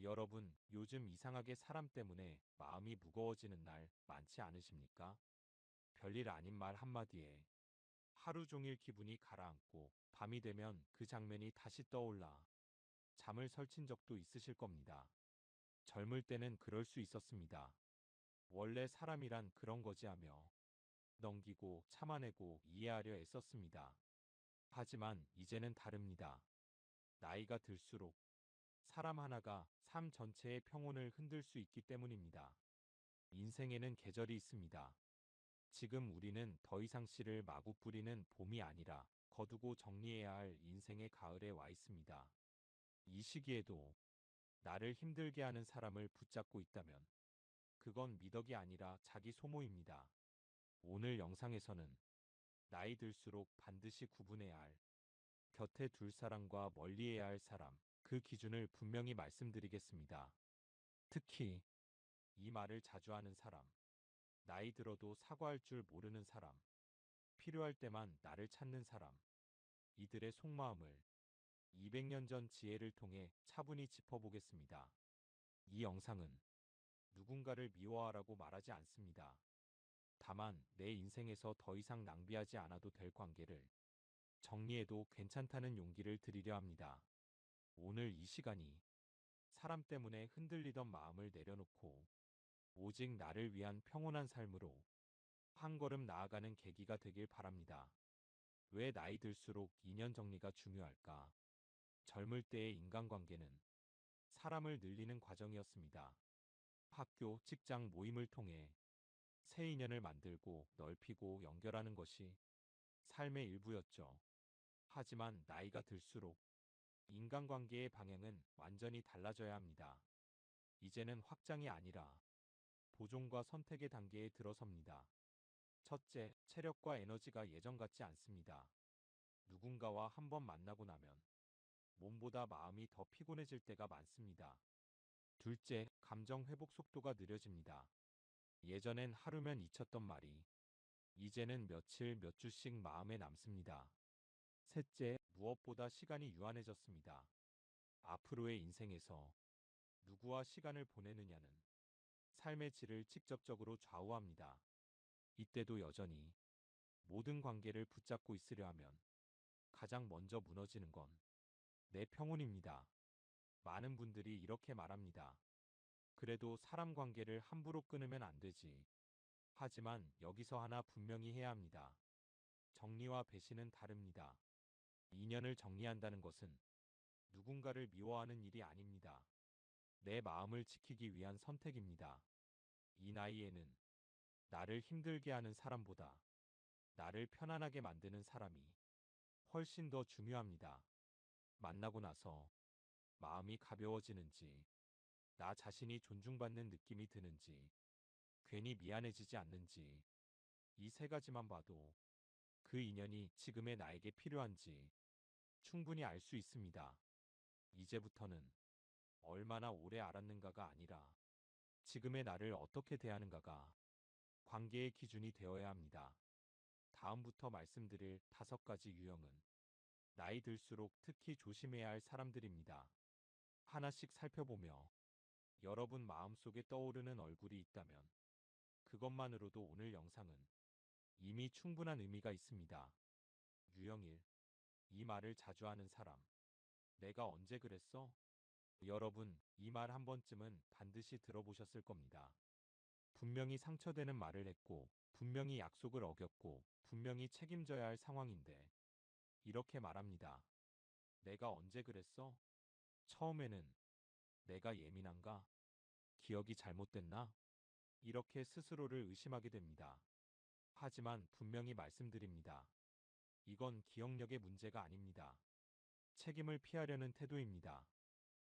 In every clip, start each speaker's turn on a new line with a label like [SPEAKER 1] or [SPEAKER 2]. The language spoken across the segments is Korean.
[SPEAKER 1] 여러분, 요즘 이상하게 사람 때문에 마음이 무거워지는 날 많지 않으십니까? 별일 아닌 말 한마디에 하루 종일 기분이 가라앉고 밤이 되면 그 장면이 다시 떠올라 잠을 설친 적도 있으실 겁니다. 젊을 때는 그럴 수 있었습니다. 원래 사람이란 그런 거지 하며 넘기고 참아내고 이해하려 애썼습니다. 하지만 이제는 다릅니다. 나이가 들수록 사람 하나가 삶 전체의 평온을 흔들 수 있기 때문입니다. 인생에는 계절이 있습니다. 지금 우리는 더 이상 씨를 마구 뿌리는 봄이 아니라 거두고 정리해야 할 인생의 가을에 와 있습니다. 이 시기에도 나를 힘들게 하는 사람을 붙잡고 있다면 그건 미덕이 아니라 자기 소모입니다. 오늘 영상에서는 나이 들수록 반드시 구분해야 할 곁에 둘 사람과 멀리해야 할 사람, 그 기준을 분명히 말씀드리겠습니다. 특히 이 말을 자주 하는 사람, 나이 들어도 사과할 줄 모르는 사람, 필요할 때만 나를 찾는 사람, 이들의 속마음을 200년 전 지혜를 통해 차분히 짚어보겠습니다. 이 영상은 누군가를 미워하라고 말하지 않습니다. 다만 내 인생에서 더 이상 낭비하지 않아도 될 관계를 정리해도 괜찮다는 용기를 드리려 합니다. 오늘 이 시간이 사람 때문에 흔들리던 마음을 내려놓고 오직 나를 위한 평온한 삶으로 한 걸음 나아가는 계기가 되길 바랍니다. 왜 나이 들수록 인연 정리가 중요할까? 젊을 때의 인간관계는 사람을 늘리는 과정이었습니다. 학교, 직장 모임을 통해 새 인연을 만들고 넓히고 연결하는 것이 삶의 일부였죠. 하지만 나이가 들수록 인간관계의 방향은 완전히 달라져야 합니다. 이제는 확장이 아니라 보존과 선택의 단계에 들어섭니다. 첫째, 체력과 에너지가 예전 같지 않습니다. 누군가와 한 번 만나고 나면 몸보다 마음이 더 피곤해질 때가 많습니다. 둘째, 감정 회복 속도가 느려집니다. 예전엔 하루면 잊혔던 말이 이제는 며칠 몇 주씩 마음에 남습니다. 셋째, 무엇보다 시간이 유한해졌습니다. 앞으로의 인생에서 누구와 시간을 보내느냐는 삶의 질을 직접적으로 좌우합니다. 이때도 여전히 모든 관계를 붙잡고 있으려 하면 가장 먼저 무너지는 건 내 평온입니다. 많은 분들이 이렇게 말합니다. 그래도 사람 관계를 함부로 끊으면 안 되지. 하지만 여기서 하나 분명히 해야 합니다. 정리와 배신은 다릅니다. 인연을 정리한다는 것은 누군가를 미워하는 일이 아닙니다. 내 마음을 지키기 위한 선택입니다. 이 나이에는 나를 힘들게 하는 사람보다 나를 편안하게 만드는 사람이 훨씬 더 중요합니다. 만나고 나서 마음이 가벼워지는지, 나 자신이 존중받는 느낌이 드는지, 괜히 미안해지지 않는지, 이 세 가지만 봐도 그 인연이 지금의 나에게 필요한지 충분히 알 수 있습니다. 이제부터는 얼마나 오래 알았는가가 아니라 지금의 나를 어떻게 대하는가가 관계의 기준이 되어야 합니다. 다음부터 말씀드릴 5가지 유형은 나이 들수록 특히 조심해야 할 사람들입니다. 하나씩 살펴보며 여러분 마음속에 떠오르는 얼굴이 있다면 그것만으로도 오늘 영상은 이미 충분한 의미가 있습니다. 유형 1. 이 말을 자주 하는 사람. 내가 언제 그랬어? 여러분, 이 말 한 번쯤은 반드시 들어보셨을 겁니다. 분명히 상처되는 말을 했고, 분명히 약속을 어겼고, 분명히 책임져야 할 상황인데, 이렇게 말합니다. 내가 언제 그랬어? 처음에는 내가 예민한가? 기억이 잘못됐나? 이렇게 스스로를 의심하게 됩니다. 하지만 분명히 말씀드립니다. 이건 기억력의 문제가 아닙니다. 책임을 피하려는 태도입니다.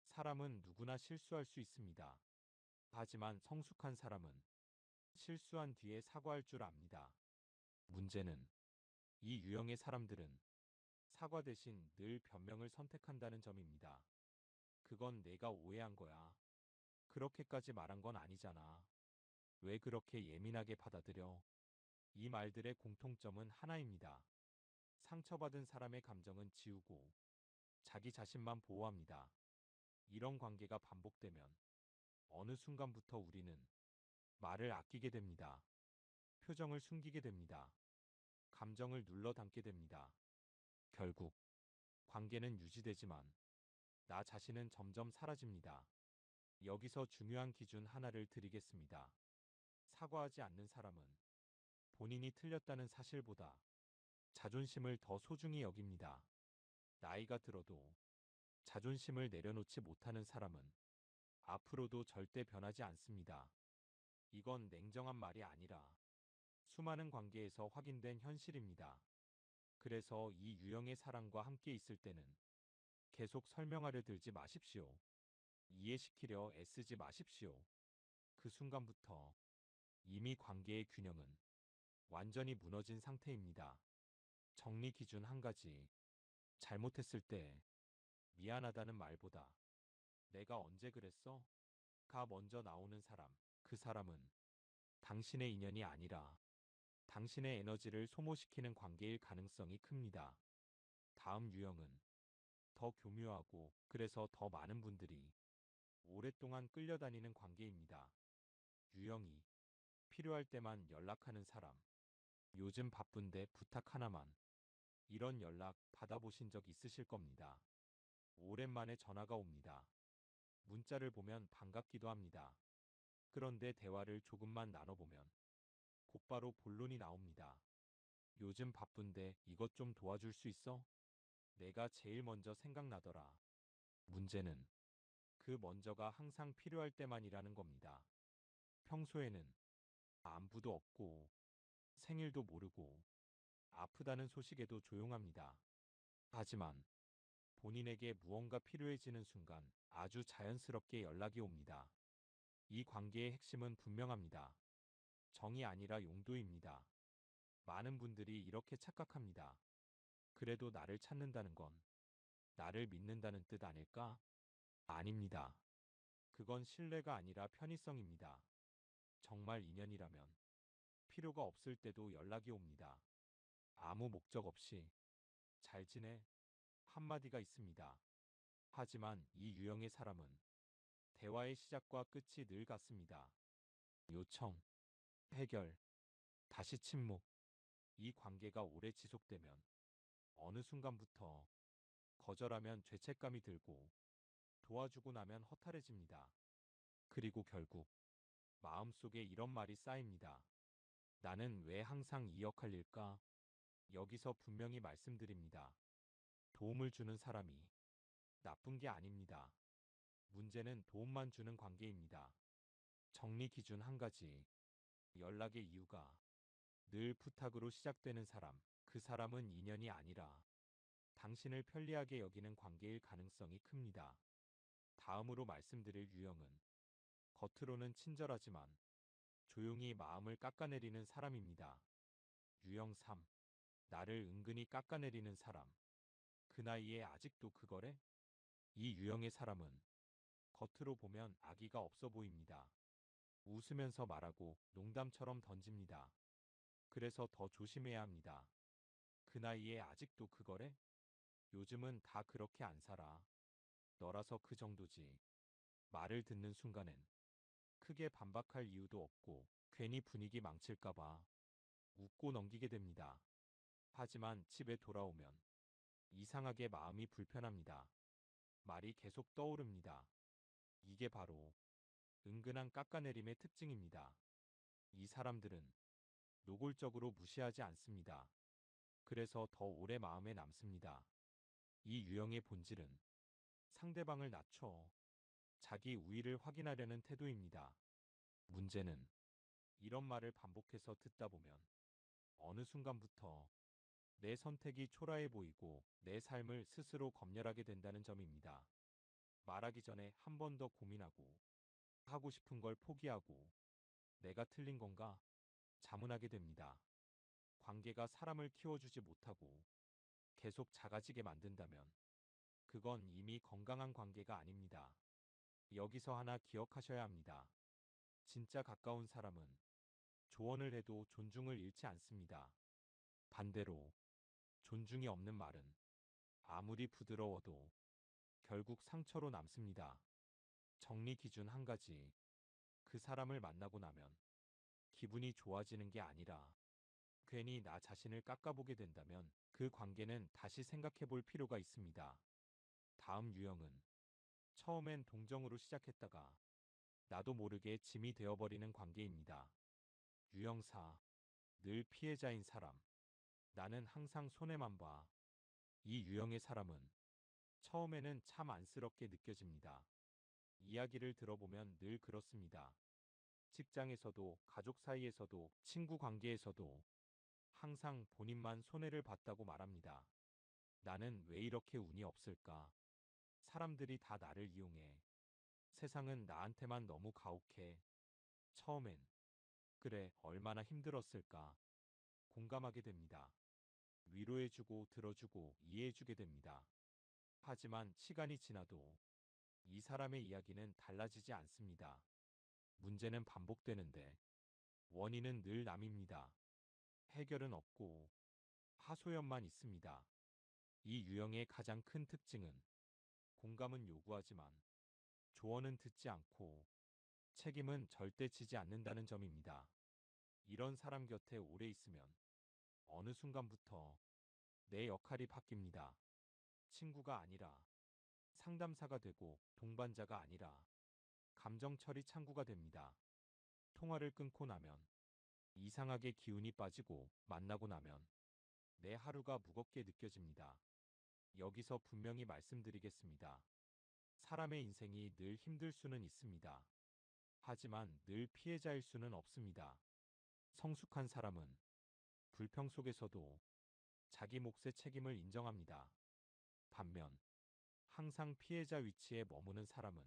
[SPEAKER 1] 사람은 누구나 실수할 수 있습니다. 하지만 성숙한 사람은 실수한 뒤에 사과할 줄 압니다. 문제는 이 유형의 사람들은 사과 대신 늘 변명을 선택한다는 점입니다. 그건 내가 오해한 거야. 그렇게까지 말한 건 아니잖아. 왜 그렇게 예민하게 받아들여? 이 말들의 공통점은 하나입니다. 상처받은 사람의 감정은 지우고 자기 자신만 보호합니다. 이런 관계가 반복되면 어느 순간부터 우리는 말을 아끼게 됩니다. 표정을 숨기게 됩니다. 감정을 눌러 담게 됩니다. 결국 관계는 유지되지만 나 자신은 점점 사라집니다. 여기서 중요한 기준 하나를 드리겠습니다. 사과하지 않는 사람은 본인이 틀렸다는 사실보다 자존심을 더 소중히 여깁니다. 나이가 들어도 자존심을 내려놓지 못하는 사람은 앞으로도 절대 변하지 않습니다. 이건 냉정한 말이 아니라 수많은 관계에서 확인된 현실입니다. 그래서 이 유형의 사람과 함께 있을 때는 계속 설명하려 들지 마십시오. 이해시키려 애쓰지 마십시오. 그 순간부터 이미 관계의 균형은 완전히 무너진 상태입니다. 정리 기준 한 가지. 잘못했을 때 미안하다는 말보다 내가 언제 그랬어? 가 먼저 나오는 사람. 그 사람은 당신의 인연이 아니라 당신의 에너지를 소모시키는 관계일 가능성이 큽니다. 다음 유형은 더 교묘하고 그래서 더 많은 분들이 오랫동안 끌려다니는 관계입니다. 유형 2. 필요할 때만 연락하는 사람. 요즘 바쁜데 부탁 하나만. 이런 연락 받아보신 적 있으실 겁니다. 오랜만에 전화가 옵니다. 문자를 보면 반갑기도 합니다. 그런데 대화를 조금만 나눠보면 곧바로 본론이 나옵니다. 요즘 바쁜데 이것 좀 도와줄 수 있어? 내가 제일 먼저 생각나더라. 문제는 그 먼저가 항상 필요할 때만이라는 겁니다. 평소에는 안부도 없고 생일도 모르고 아프다는 소식에도 조용합니다. 하지만 본인에게 무언가 필요해지는 순간 아주 자연스럽게 연락이 옵니다. 이 관계의 핵심은 분명합니다. 정이 아니라 용도입니다. 많은 분들이 이렇게 착각합니다. 그래도 나를 찾는다는 건 나를 믿는다는 뜻 아닐까? 아닙니다. 그건 신뢰가 아니라 편의성입니다. 정말 인연이라면 필요가 없을 때도 연락이 옵니다. 아무 목적 없이 잘 지내? 한마디가 있습니다. 하지만 이 유형의 사람은 대화의 시작과 끝이 늘 같습니다. 요청, 해결, 다시 침묵. 이 관계가 오래 지속되면 어느 순간부터 거절하면 죄책감이 들고 도와주고 나면 허탈해집니다. 그리고 결국 마음속에 이런 말이 쌓입니다. 나는 왜 항상 이 역할일까? 여기서 분명히 말씀드립니다. 도움을 주는 사람이 나쁜 게 아닙니다. 문제는 도움만 주는 관계입니다. 정리 기준 한 가지. 연락의 이유가 늘 부탁으로 시작되는 사람. 그 사람은 인연이 아니라 당신을 편리하게 여기는 관계일 가능성이 큽니다. 다음으로 말씀드릴 유형은 겉으로는 친절하지만 조용히 마음을 깎아내리는 사람입니다. 유형 3. 나를 은근히 깎아내리는 사람. 그 나이에 아직도 그거래? 이 유형의 사람은 겉으로 보면 악의가 없어 보입니다. 웃으면서 말하고 농담처럼 던집니다. 그래서 더 조심해야 합니다. 그 나이에 아직도 그거래? 요즘은 다 그렇게 안 살아. 너라서 그 정도지. 말을 듣는 순간엔 크게 반박할 이유도 없고 괜히 분위기 망칠까봐 웃고 넘기게 됩니다. 하지만 집에 돌아오면 이상하게 마음이 불편합니다. 말이 계속 떠오릅니다. 이게 바로 은근한 깎아내림의 특징입니다. 이 사람들은 노골적으로 무시하지 않습니다. 그래서 더 오래 마음에 남습니다. 이 유형의 본질은 상대방을 낮춰 자기 우위를 확인하려는 태도입니다. 문제는 이런 말을 반복해서 듣다 보면 어느 순간부터 내 선택이 초라해 보이고 내 삶을 스스로 검열하게 된다는 점입니다. 말하기 전에 한 번 더 고민하고 하고 싶은 걸 포기하고 내가 틀린 건가 자문하게 됩니다. 관계가 사람을 키워주지 못하고 계속 작아지게 만든다면 그건 이미 건강한 관계가 아닙니다. 여기서 하나 기억하셔야 합니다. 진짜 가까운 사람은 조언을 해도 존중을 잃지 않습니다. 반대로 존중이 없는 말은 아무리 부드러워도 결국 상처로 남습니다. 정리 기준 한 가지. 그 사람을 만나고 나면 기분이 좋아지는 게 아니라 괜히 나 자신을 깎아보게 된다면 그 관계는 다시 생각해 볼 필요가 있습니다. 다음 유형은 처음엔 동정으로 시작했다가 나도 모르게 짐이 되어버리는 관계입니다. 유형 4. 늘 피해자인 사람. 나는 항상 손해만 봐. 이 유형의 사람은 처음에는 참 안쓰럽게 느껴집니다. 이야기를 들어보면 늘 그렇습니다. 직장에서도 가족 사이에서도 친구 관계에서도 항상 본인만 손해를 봤다고 말합니다. 나는 왜 이렇게 운이 없을까? 사람들이 다 나를 이용해. 세상은 나한테만 너무 가혹해. 처음엔 그래, 얼마나 힘들었을까? 공감하게 됩니다. 위로해주고 들어주고 이해해주게 됩니다. 하지만 시간이 지나도 이 사람의 이야기는 달라지지 않습니다. 문제는 반복되는데 원인은 늘 남입니다. 해결은 없고 하소연만 있습니다. 이 유형의 가장 큰 특징은 공감은 요구하지만 조언은 듣지 않고 책임은 절대 지지 않는다는 점입니다. 이런 사람 곁에 오래 있으면 어느 순간부터 내 역할이 바뀝니다. 친구가 아니라 상담사가 되고 동반자가 아니라 감정 처리 창구가 됩니다. 통화를 끊고 나면 이상하게 기운이 빠지고 만나고 나면 내 하루가 무겁게 느껴집니다. 여기서 분명히 말씀드리겠습니다. 사람의 인생이 늘 힘들 수는 있습니다. 하지만 늘 피해자일 수는 없습니다. 성숙한 사람은 불평 속에서도 자기 몫의 책임을 인정합니다. 반면 항상 피해자 위치에 머무는 사람은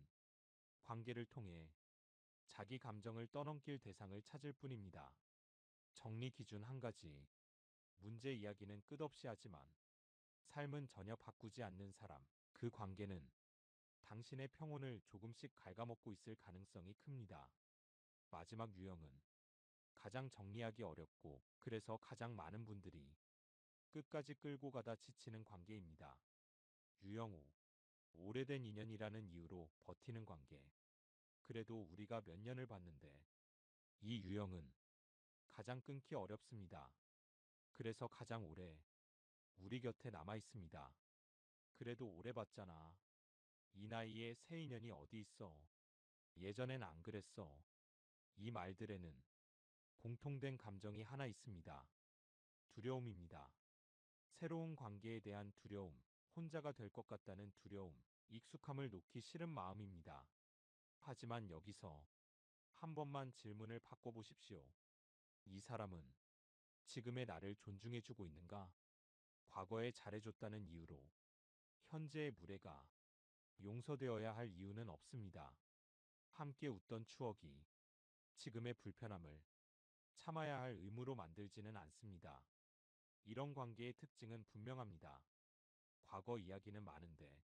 [SPEAKER 1] 관계를 통해 자기 감정을 떠넘길 대상을 찾을 뿐입니다. 정리 기준 한 가지. 문제 이야기는 끝없이 하지만 삶은 전혀 바꾸지 않는 사람. 그 관계는 당신의 평온을 조금씩 갉아먹고 있을 가능성이 큽니다. 마지막 유형은 가장 정리하기 어렵고 그래서 가장 많은 분들이 끝까지 끌고 가다 지치는 관계입니다. 유형 5. 오래된 인연이라는 이유로 버티는 관계. 그래도 우리가 몇 년을 봤는데 이 유형은 가장 끊기 어렵습니다. 그래서 가장 오래 우리 곁에 남아 있습니다. 그래도 오래 봤잖아. 이 나이에 새 인연이 어디 있어. 예전엔 안 그랬어. 이 말들에는 공통된 감정이 하나 있습니다. 두려움입니다. 새로운 관계에 대한 두려움, 혼자가 될 것 같다는 두려움, 익숙함을 놓기 싫은 마음입니다. 하지만 여기서 한 번만 질문을 바꿔보십시오. 이 사람은 지금의 나를 존중해주고 있는가? 과거에 잘해줬다는 이유로 현재의 무례가 용서되어야 할 이유는 없습니다. 함께 웃던 추억이 지금의 불편함을 참아야 할 의무로 만들지는 않습니다. 이런 관계의 특징은 분명합니다. 과거 이야기는 많은데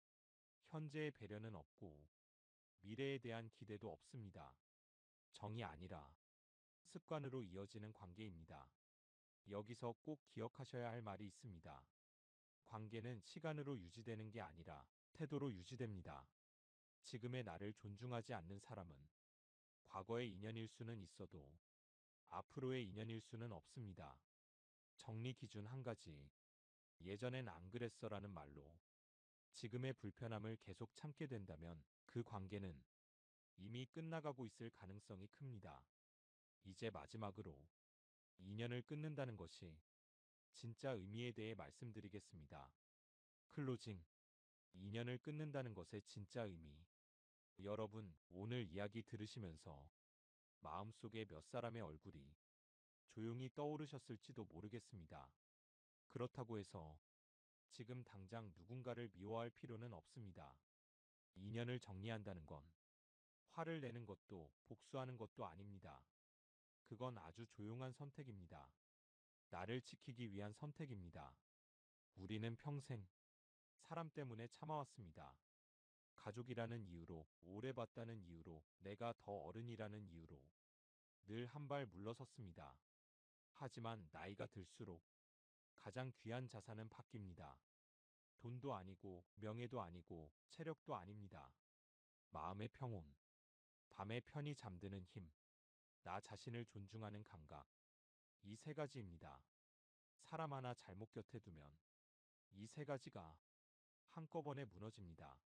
[SPEAKER 1] 현재의 배려는 없고 미래에 대한 기대도 없습니다. 정이 아니라 습관으로 이어지는 관계입니다. 여기서 꼭 기억하셔야 할 말이 있습니다. 관계는 시간으로 유지되는 게 아니라 태도로 유지됩니다. 지금의 나를 존중하지 않는 사람은 과거의 인연일 수는 있어도 앞으로의 인연일 수는 없습니다. 정리 기준 한 가지. 예전엔 안 그랬어라는 말로 지금의 불편함을 계속 참게 된다면 그 관계는 이미 끝나가고 있을 가능성이 큽니다. 이제 마지막으로 인연을 끊는다는 것이 진짜 의미에 대해 말씀드리겠습니다. 클로징. 인연을 끊는다는 것의 진짜 의미. 여러분, 오늘 이야기 들으시면서 마음속에 몇 사람의 얼굴이 조용히 떠오르셨을지도 모르겠습니다. 그렇다고 해서 지금 당장 누군가를 미워할 필요는 없습니다. 인연을 정리한다는 건 화를 내는 것도 복수하는 것도 아닙니다. 그건 아주 조용한 선택입니다. 나를 지키기 위한 선택입니다. 우리는 평생 사람 때문에 참아왔습니다. 가족이라는 이유로, 오래 봤다는 이유로, 내가 더 어른이라는 이유로 늘 한 발 물러섰습니다. 하지만 나이가 들수록 가장 귀한 자산은 바뀝니다. 돈도 아니고 명예도 아니고 체력도 아닙니다. 마음의 평온. 밤에 편히 잠드는 힘, 나 자신을 존중하는 감각. 이 세 가지입니다. 사람 하나 잘못 곁에 두면 이 세 가지가 한꺼번에 무너집니다.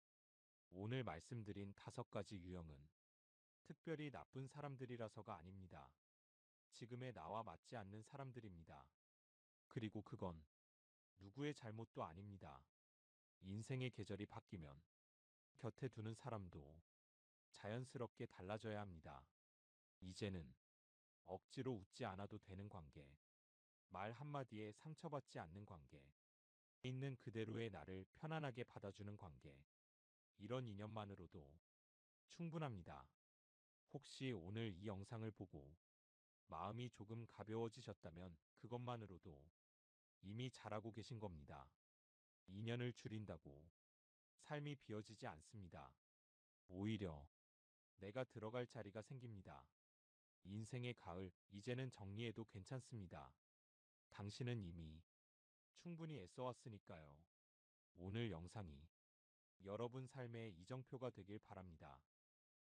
[SPEAKER 1] 오늘 말씀드린 5가지 유형은 특별히 나쁜 사람들이라서가 아닙니다. 지금의 나와 맞지 않는 사람들입니다. 그리고 그건 누구의 잘못도 아닙니다. 인생의 계절이 바뀌면 곁에 두는 사람도 자연스럽게 달라져야 합니다. 이제는 억지로 웃지 않아도 되는 관계, 말 한마디에 상처받지 않는 관계, 있는 그대로의 나를 편안하게 받아주는 관계, 이런 인연만으로도 충분합니다. 혹시 오늘 이 영상을 보고 마음이 조금 가벼워지셨다면 그것만으로도 이미 잘하고 계신 겁니다. 인연을 줄인다고 삶이 비어지지 않습니다. 오히려 내가 들어갈 자리가 생깁니다. 인생의 가을, 이제는 정리해도 괜찮습니다. 당신은 이미 충분히 애써왔으니까요. 오늘 영상이 여러분 삶의 이정표가 되길 바랍니다.